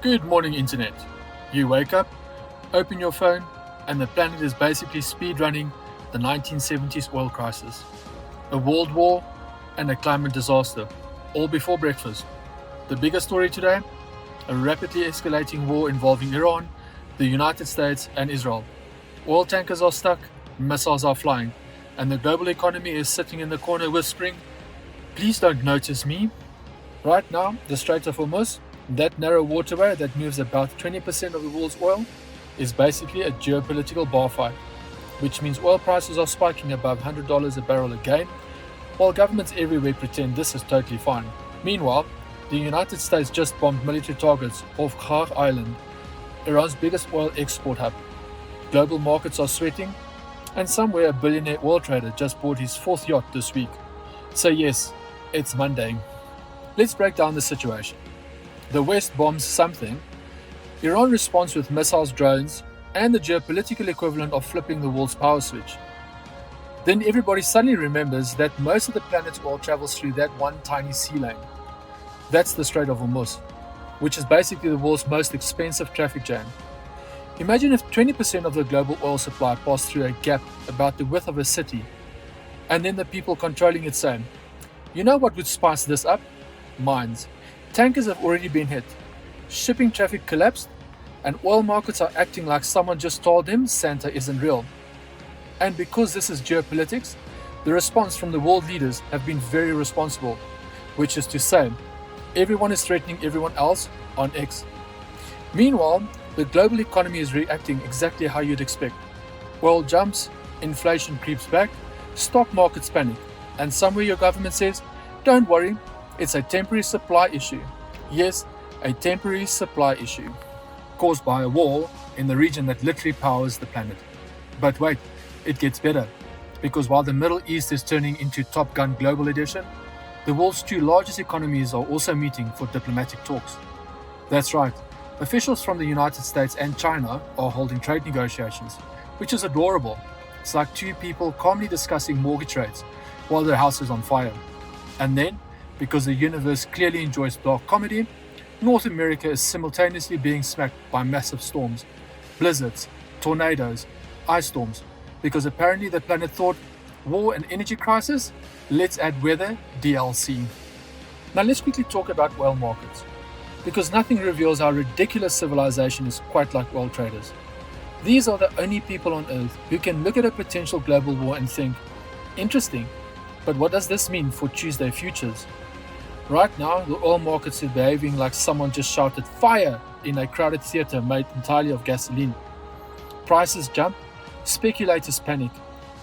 Good morning, Internet. You wake up, open your phone, and the planet is basically speedrunning the 1970s oil crisis, a world war, and a climate disaster, all before breakfast. The bigger story today: a rapidly escalating war involving Iran, the United States, and Israel. Oil tankers are stuck, missiles are flying, and the global economy is sitting in the corner whispering, "Please don't notice me." Right now, the Strait of Hormuz, that narrow waterway that moves about 20% of the world's oil, is basically a geopolitical bar fight, which means oil prices are spiking above $100 a barrel again, while governments everywhere pretend this is totally fine. Meanwhile, the United States just bombed military targets off Kar Island, Iran's biggest oil export hub. Global markets are sweating, and somewhere a billionaire oil trader just bought his fourth yacht this week. So yes, it's Monday. Let's break down the situation. The West bombs something, Iran responds with missiles, drones, and the geopolitical equivalent of flipping the world's power switch. Then everybody suddenly remembers that most of the planet's oil travels through that one tiny sea lane. That's the Strait of Hormuz, which is basically the world's most expensive traffic jam. Imagine if 20% of the global oil supply passed through a gap about the width of a city, and then the people controlling it say, "You know what would spice this up? Mines. Tankers have already been hit. Shipping traffic collapsed, and oil markets are acting like someone just told them Santa isn't real." And because this is geopolitics, the response from the world leaders have been very responsible, which is to say, everyone is threatening everyone else on X. Meanwhile, the global economy is reacting exactly how you'd expect. Oil jumps, inflation creeps back, stock markets panic, and somewhere your government says, "Don't worry, it's a temporary supply issue." Yes, a temporary supply issue caused by a war in the region that literally powers the planet. But wait, it gets better, because while the Middle East is turning into Top Gun Global Edition, the world's two largest economies are also meeting for diplomatic talks. That's right, officials from the United States and China are holding trade negotiations, which is adorable. It's like two people calmly discussing mortgage rates while their house is on fire. And then, because the universe clearly enjoys dark comedy, North America is simultaneously being smacked by massive storms, blizzards, tornadoes, ice storms, because apparently the planet thought, war and energy crisis? Let's add weather, DLC. Now let's quickly talk about oil markets, because nothing reveals how ridiculous civilization is quite like oil traders. These are the only people on Earth who can look at a potential global war and think, interesting, but what does this mean for Tuesday futures? Right now, the oil markets are behaving like someone just shouted fire in a crowded theater made entirely of gasoline. Prices jump, speculators panic,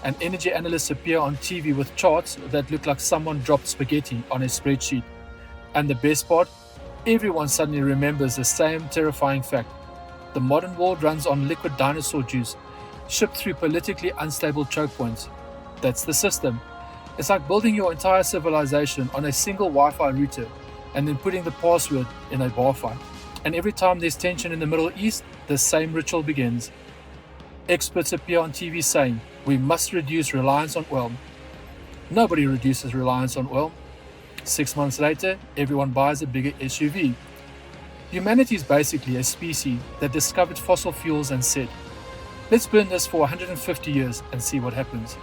and energy analysts appear on TV with charts that look like someone dropped spaghetti on a spreadsheet. And the best part, everyone suddenly remembers the same terrifying fact. The modern world runs on liquid dinosaur juice, shipped through politically unstable choke points. That's the system. It's like building your entire civilization on a single Wi-Fi router and then putting the password in a bar fight. And every time there's tension in the Middle East, the same ritual begins. Experts appear on TV saying, "We must reduce reliance on oil." Nobody reduces reliance on oil. 6 months later, everyone buys a bigger SUV. Humanity is basically a species that discovered fossil fuels and said, "Let's burn this for 150 years and see what happens."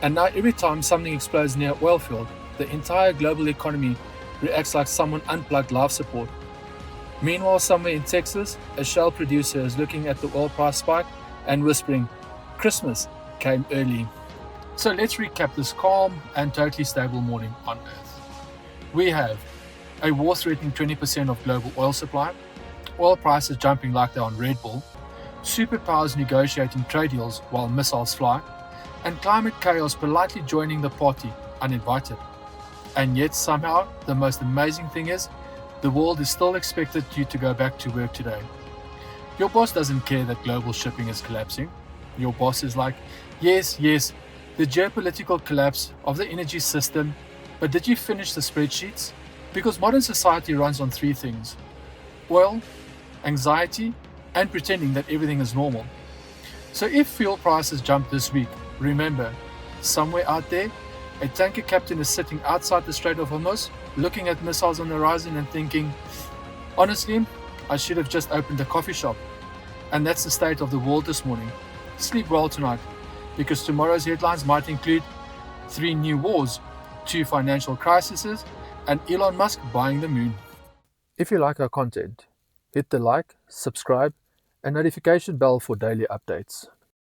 And now every time something explodes near an oil field, the entire global economy reacts like someone unplugged life support. Meanwhile, somewhere in Texas, a shell producer is looking at the oil price spike and whispering, "Christmas came early." So let's recap this calm and totally stable morning on Earth. We have a war threatening 20% of global oil supply, oil prices jumping like they're on Red Bull, superpowers negotiating trade deals while missiles fly, and climate chaos politely joining the party uninvited. And yet somehow, the most amazing thing is, the world is still expected you to go back to work today. Your boss doesn't care that global shipping is collapsing. Your boss is like, yes, the geopolitical collapse of the energy system, but did you finish the spreadsheets? Because modern society runs on three things: oil, anxiety, and pretending that everything is normal. So if fuel prices jump this week, remember, somewhere out there, a tanker captain is sitting outside the Strait of Hormuz, looking at missiles on the horizon and thinking, honestly, I should have just opened a coffee shop. And that's the state of the world this morning. Sleep well tonight, because tomorrow's headlines might include 3 new wars, 2 financial crises, and Elon Musk buying the moon. If you like our content, hit the like, subscribe, and notification bell for daily updates.